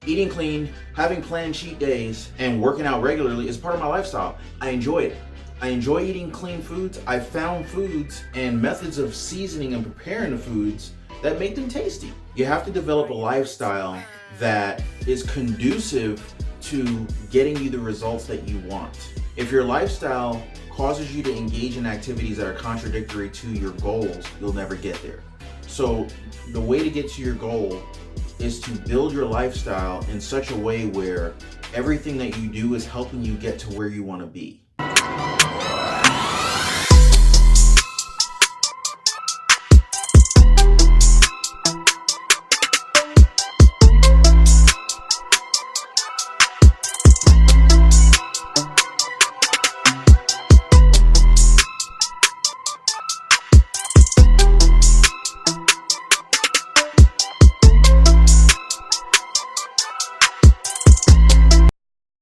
Eating clean, having planned cheat days, and working out regularly is part of my lifestyle. I enjoy it. I enjoy eating clean foods. I found foods and methods of seasoning and preparing the foods that make them tasty. You have to develop a lifestyle that is conducive to getting you the results that you want. If your lifestyle causes you to engage in activities that are contradictory to your goals, you'll never get there. So the way to get to your goal is to build your lifestyle in such a way where everything that you do is helping you get to where you want to be.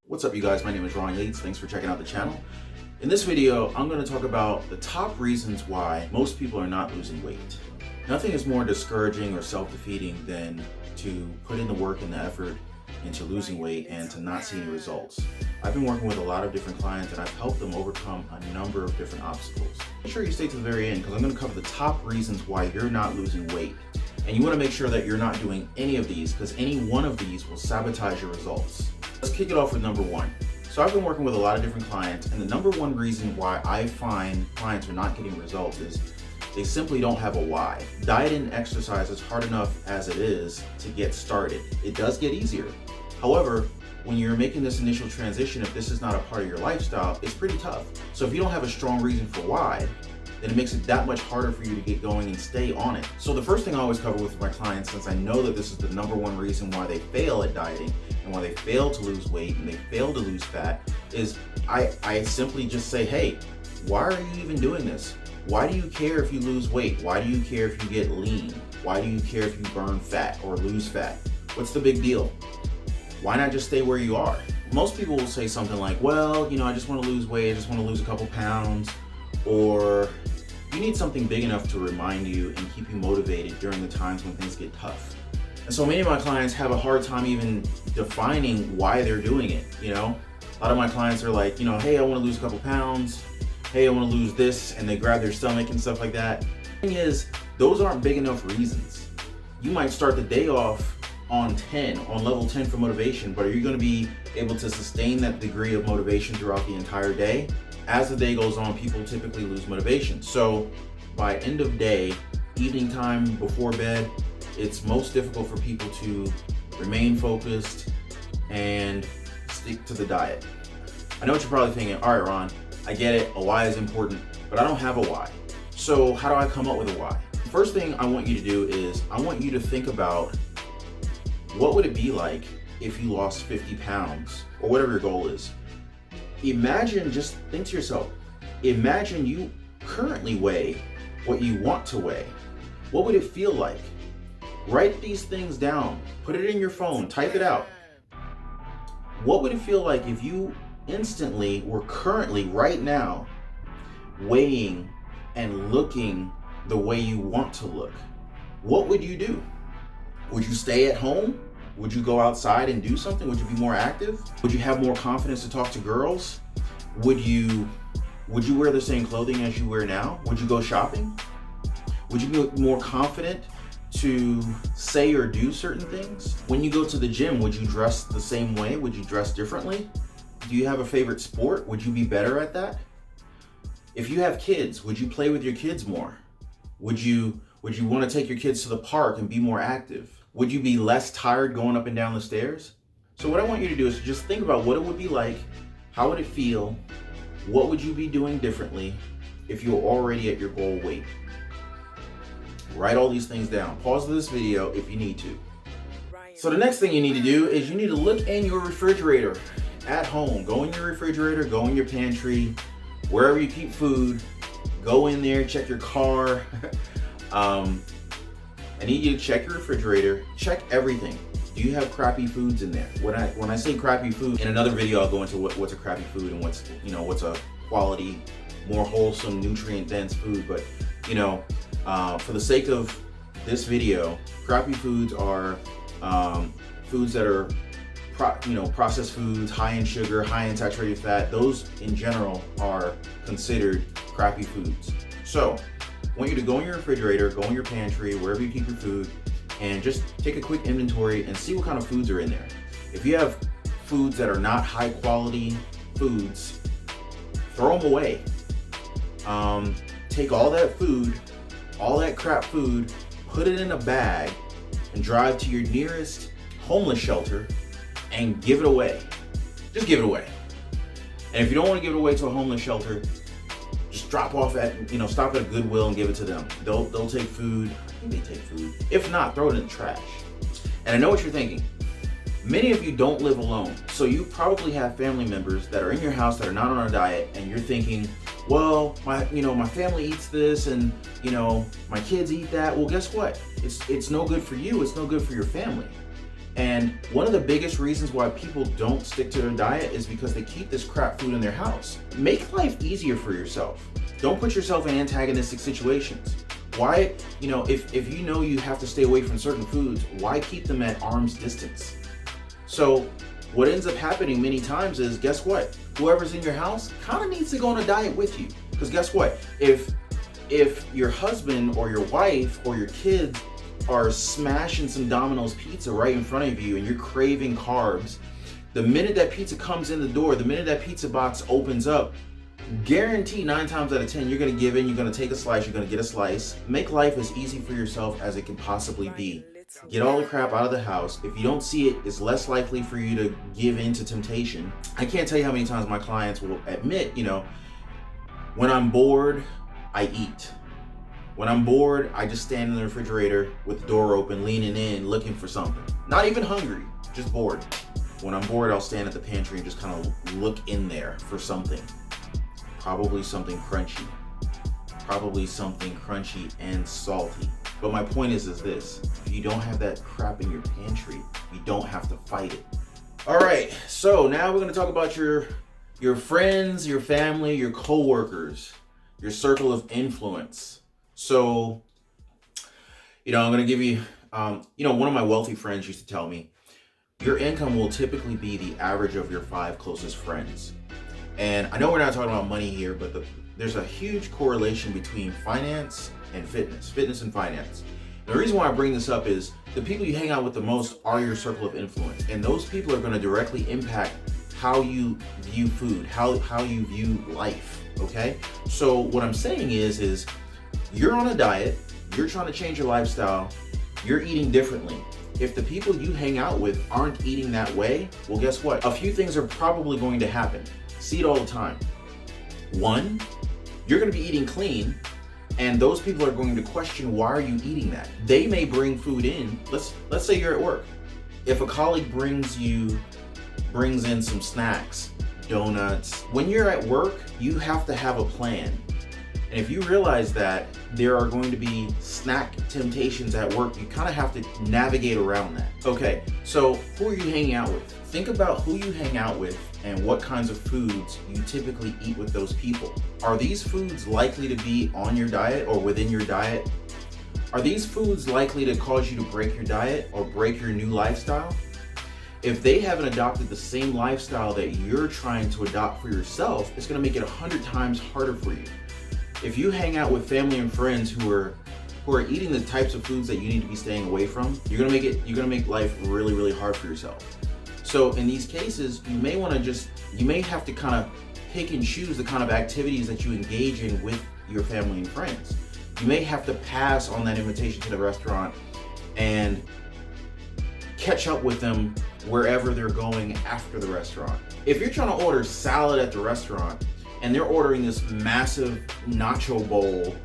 What's up, you guys? My name is Ron Yates. Thanks for checking out the channel. In this video, I'm going to talk about the top reasons why most people are not losing weight. Nothing is more discouraging or self-defeating than to put in the work and the effort into losing weight and to not see any results. I've been working with a lot of different clients and I've helped them overcome a number of different obstacles. Make sure you stay to the very end because I'm going to cover the top reasons why you're not losing weight. And you want to make sure that you're not doing any of these because any one of these will sabotage your results. Let's kick it off with number one. So I've been working with a lot of different clients, and the number one reason why I find clients are not getting results is they simply don't have a why. Diet and exercise is hard enough as it is to get started. It does get easier. However, when you're making this initial transition, if this is not a part of your lifestyle, it's pretty tough. So if you don't have a strong reason for why, then it makes it that much harder for you to get going and stay on it. So the first thing I always cover with my clients, since I know that this is the number one reason why they fail at dieting and why they fail to lose weight and they fail to lose fat, is I simply just say, hey, why are you even doing this? Why do you care if you lose weight? Why do you care if you get lean? Why do you care if you burn fat or lose fat? What's the big deal? Why not just stay where you are? Most people will say something like, well, I just want to lose weight, I just want to lose a couple pounds, or you need something big enough to remind you and keep you motivated during the times when things get tough. And so many of my clients have a hard time even defining why they're doing it. A lot of my clients are like, hey, I want to lose a couple pounds. Hey, I want to lose this. And they grab their stomach and stuff like that. The thing is, those aren't big enough reasons. You might start the day off on level 10 for motivation, but are you going to be able to sustain that degree of motivation throughout the entire day? As the day goes on, people typically lose motivation. So by end of day, evening time, before bed, it's most difficult for people to remain focused and stick to the diet. I know what you're probably thinking, all right, Ron, I get it, a why is important, but I don't have a why. So how do I come up with a why? First thing I want you to do is I want you to think about what would it be like if you lost 50 pounds or whatever your goal is. Just think to yourself, imagine you currently weigh what you want to weigh. What would it feel like? Write these things down, put it in your phone, type it out. What would it feel like if you instantly were currently right now weighing and looking the way you want to look? What would you do? Would you stay at home? Would you go outside and do something? Would you be more active? Would you have more confidence to talk to girls? Would you wear the same clothing as you wear now? Would you go shopping? Would you be more confident to say or do certain things? When you go to the gym, would you dress the same way? Would you dress differently? Do you have a favorite sport? Would you be better at that? If you have kids, would you play with your kids more? Would you want to take your kids to the park and be more active? Would you be less tired going up and down the stairs? So what I want you to do is just think about what it would be like, how would it feel, what would you be doing differently if you were already at your goal weight? Write all these things down. Pause this video if you need to. So the next thing you need to do is you need to look in your refrigerator at home. Go in your refrigerator, go in your pantry, wherever you keep food, go in there, check your car. I need you to check your refrigerator, check everything. Do you have crappy foods in there? When I say crappy food, in another video I'll go into what's a crappy food and what's a quality, more wholesome, nutrient-dense food. But for the sake of this video, crappy foods are foods that are processed foods, high in sugar, high in saturated fat, those in general are considered crappy foods. So I want you to go in your refrigerator, go in your pantry, wherever you keep your food, and just take a quick inventory and see what kind of foods are in there. If you have foods that are not high quality foods, throw them away. Take all that food, all that crap food, put it in a bag, and drive to your nearest homeless shelter and give it away. Just give it away. And if you don't want to give it away to a homeless shelter, just drop off at, stop at a Goodwill and give it to them. They'll take food. I think they take food. If not, throw it in the trash. And I know what you're thinking. Many of you don't live alone. So you probably have family members that are in your house that are not on a diet, and you're thinking, well, my family eats this, and my kids eat that. Well, guess what? It's no good for you. It's no good for your family. And one of the biggest reasons why people don't stick to their diet is because they keep this crap food in their house. Make life easier for yourself. Don't put yourself in antagonistic situations. Why, if you know you have to stay away from certain foods, why keep them at arm's distance? So what ends up happening many times is, guess what? Whoever's in your house kind of needs to go on a diet with you. Because guess what? If your husband or your wife or your kids are smashing some Domino's pizza right in front of you and you're craving carbs, the minute that pizza comes in the door, the minute that pizza box opens up, guarantee 9 times out of 10 you're going to give in, you're going to take a slice, you're going to get a slice. Make life as easy for yourself as it can possibly be. Get all the crap out of the house. If you don't see it, it's less likely for you to give in to temptation. I can't tell you how many times my clients will admit, when I'm bored, I eat. When I'm bored, I just stand in the refrigerator with the door open, leaning in, looking for something. Not even hungry, just bored. When I'm bored, I'll stand at the pantry and just kind of look in there for something. Probably something crunchy. Probably something crunchy and salty. But my point is this: if you don't have that crap in your pantry, you don't have to fight it. All right, so now we're gonna talk about your friends, your family, your coworkers, your circle of influence. So, I'm gonna give you, one of my wealthy friends used to tell me, your income will typically be the average of your 5 closest friends. And I know we're not talking about money here, but there's a huge correlation between finance and fitness and finance. The reason why I bring this up is the people you hang out with the most are your circle of influence, and those people are going to directly impact how you view food, how you view life. Okay, so what I'm saying is you're on a diet, you're trying to change your lifestyle, you're eating differently. If the people you hang out with aren't eating that way, well, guess what? A few things are probably going to happen. See it all the time. 1, you're going to be eating clean, and those people are going to question, why are you eating that? They may bring food in. Let's say you're at work. If a colleague brings in some snacks, donuts, when you're at work, you have to have a plan. And if you realize that there are going to be snack temptations at work, you kind of have to navigate around that. Okay, so who are you hanging out with? Think about who you hang out with and what kinds of foods you typically eat with those people. Are these foods likely to be on your diet or within your diet? Are these foods likely to cause you to break your diet or break your new lifestyle? If they haven't adopted the same lifestyle that you're trying to adopt for yourself, it's going to make it 100 times harder for you. If you hang out with family and friends who are eating the types of foods that you need to be staying away from, you're gonna make life really, really hard for yourself. So in these cases, you may have to kind of pick and choose the kind of activities that you engage in with your family and friends. You may have to pass on that invitation to the restaurant and catch up with them wherever they're going after the restaurant. If you're trying to order salad at the restaurant and they're ordering this massive nacho bowl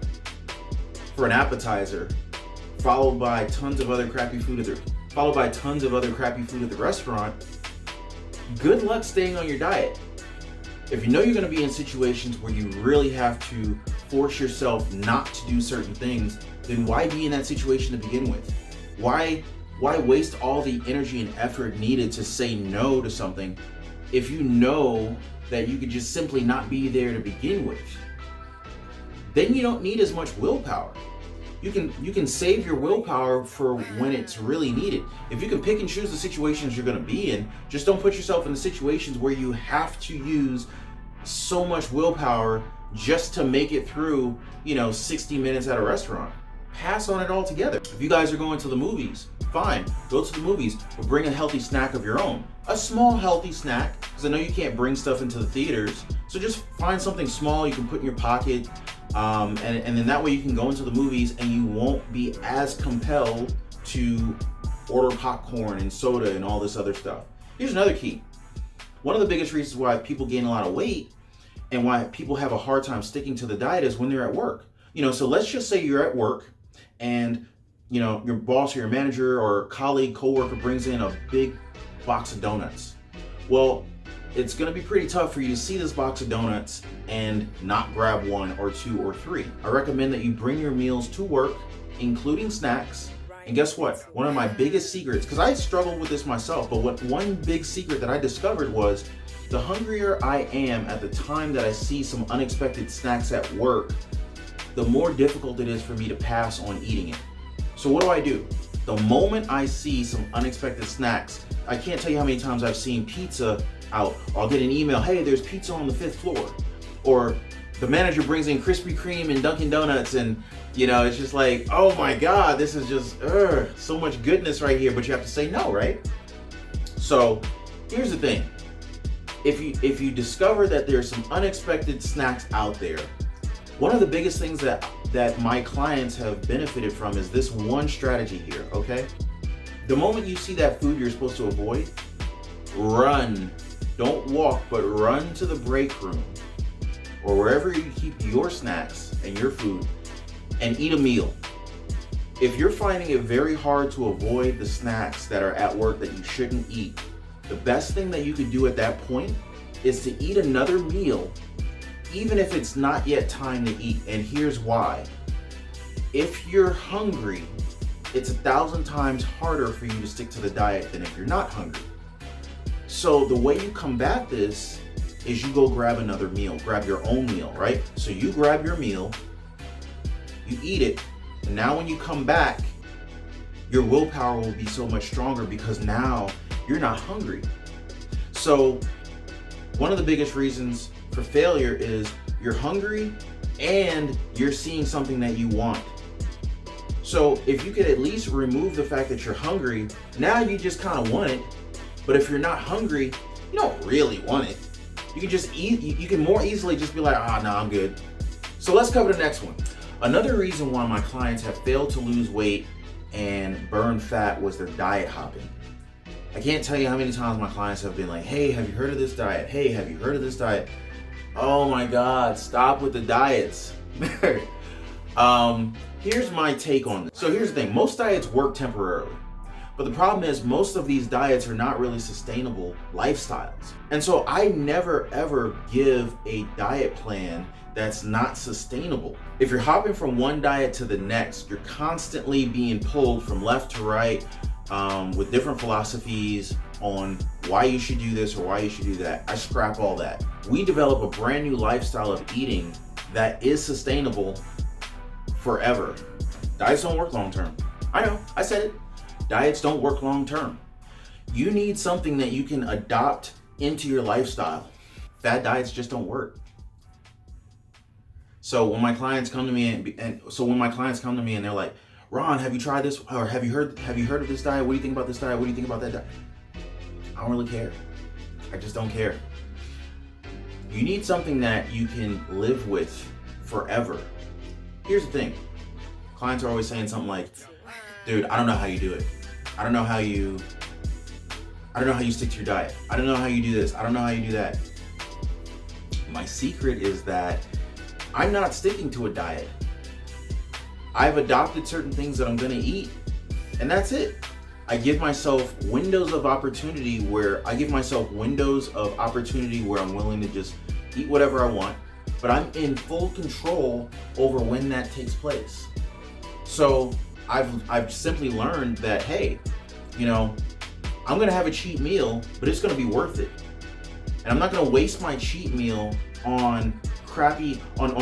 for an appetizer, followed by tons of other crappy food at the restaurant, good luck staying on your diet. If you know you're going to be in situations where you really have to force yourself not to do certain things, then why be in that situation to begin with? Why waste all the energy and effort needed to say no to something if you know that you could just simply not be there to begin with? Then you don't need as much willpower. you can save your willpower for when it's really needed. If you can pick and choose the situations you're going to be in, just don't put yourself in the situations where you have to use so much willpower just to make it through, 60 minutes at a restaurant. Pass on it altogether. If you guys are going to the movies, fine, go to the movies, but bring a healthy snack of your own. A small healthy snack, because I know you can't bring stuff into the theaters. So just find something small you can put in your pocket, and then that way you can go into the movies and you won't be as compelled to order popcorn and soda and all this other stuff. Here's another key. One of the biggest reasons why people gain a lot of weight and why people have a hard time sticking to the diet is when they're at work. So let's just say you're at work and your boss or your manager or colleague, coworker brings in a big box of donuts. Well, it's going to be pretty tough for you to see this box of donuts and not grab one or two or three. I recommend that you bring your meals to work, including snacks. And guess what? One of my biggest secrets, because I struggled with this myself, but one big secret that I discovered was the hungrier I am at the time that I see some unexpected snacks at work, the more difficult it is for me to pass on eating it. So what do? The moment I see some unexpected snacks, I can't tell you how many times I've seen pizza out, or I'll get an email, hey, there's pizza on the 5th floor. Or the manager brings in Krispy Kreme and Dunkin' Donuts, and it's just like, oh my God, this is just so much goodness right here, but you have to say no, right? So here's the thing. If you discover that there's some unexpected snacks out there, one of the biggest things that my clients have benefited from is this one strategy here, okay? The moment you see that food you're supposed to avoid, run. Don't walk, but run to the break room or wherever you keep your snacks and your food and eat a meal. If you're finding it very hard to avoid the snacks that are at work that you shouldn't eat, the best thing that you could do at that point is to eat another meal, even if it's not yet time to eat. And here's why. If you're hungry, it's 1,000 times harder for you to stick to the diet than if you're not hungry. So the way you combat this is you go grab another meal, grab your own meal, right? So you grab your meal, you eat it, and now when you come back, your willpower will be so much stronger because now you're not hungry. So one of the biggest reasons for failure is you're hungry and you're seeing something that you want. So if you could at least remove the fact that you're hungry, now you just kind of want it. But if you're not hungry, you don't really want it. You can just eat, you can more easily just be like, no, I'm good. So let's cover the next one. Another reason why my clients have failed to lose weight and burn fat was their diet hopping. I can't tell you how many times my clients have been like, hey, have you heard of this diet? Hey, have you heard of this diet? Oh my God, stop with the diets. Here's my take on this. So here's the thing, most diets work temporarily. But the problem is most of these diets are not really sustainable lifestyles. And so I never ever give a diet plan that's not sustainable. If you're hopping from one diet to the next, you're constantly being pulled from left to right with different philosophies on why you should do this or why you should do that. I scrap all that. We develop a brand new lifestyle of eating that is sustainable forever. Diets don't work long term. I know, I said it. Diets don't work long term. You need something that you can adopt into your lifestyle. Fad diets just don't work. So when my clients come to me and they're like, Ron, have you tried this? Or have you heard of this diet? What do you think about this diet? What do you think about that diet? I don't really care. I just don't care. You need something that you can live with forever. Here's the thing. Clients are always saying something like, dude, I don't know how you do it. I don't know how you stick to your diet. I don't know how you do this. I don't know how you do that. My secret is that I'm not sticking to a diet. I've adopted certain things that I'm gonna eat, and that's it. I give myself windows of opportunity where I'm willing to just eat whatever I want, but I'm in full control over when that takes place. So I've simply learned that, hey, I'm gonna have a cheat meal, but it's gonna be worth it. And I'm not gonna waste my cheat meal on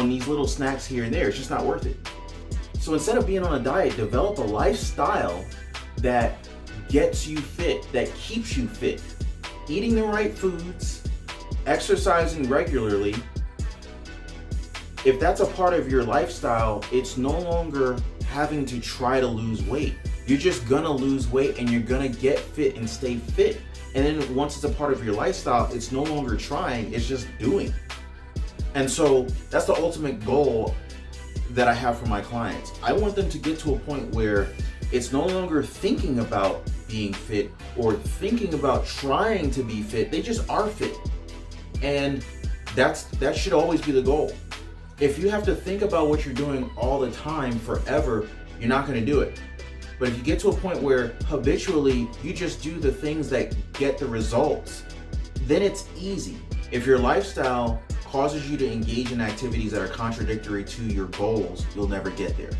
these little snacks here and there. It's just not worth it. So instead of being on a diet, develop a lifestyle that gets you fit, that keeps you fit. Eating the right foods, exercising regularly. If that's a part of your lifestyle, it's no longer having to try to lose weight. You're just gonna lose weight and you're gonna get fit and stay fit. And then once it's a part of your lifestyle, it's no longer trying, it's just doing. And so that's the ultimate goal that I have for my clients. I want them to get to a point where it's no longer thinking about being fit or thinking about trying to be fit. They just are fit. And that should always be the goal. If you have to think about what you're doing all the time forever, you're not going to do it. But if you get to a point where habitually you just do the things that get the results, then it's easy. If your lifestyle causes you to engage in activities that are contradictory to your goals, you'll never get there.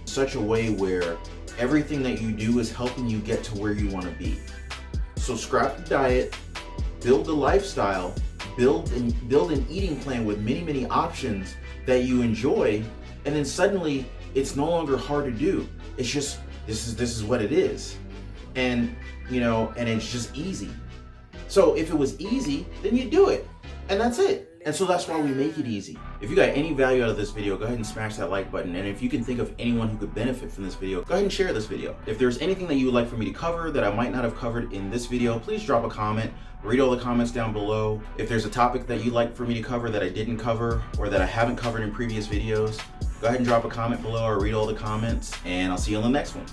Such a way where everything that you do is helping you get to where you want to be. So scrap the diet, build a lifestyle, build an eating plan with many, many options that you enjoy, and then suddenly it's no longer hard to do. It's just, this is what it is. And and it's just easy. So if it was easy, then you do it. And that's it. And so that's why we make it easy. If you got any value out of this video, go ahead and smash that like button. And if you can think of anyone who could benefit from this video, go ahead and share this video. If there's anything that you would like for me to cover that I might not have covered in this video, please drop a comment. Read all the comments down below. If there's a topic that you'd like for me to cover that I didn't cover or that I haven't covered in previous videos, go ahead and drop a comment below or read all the comments, and I'll see you on the next one.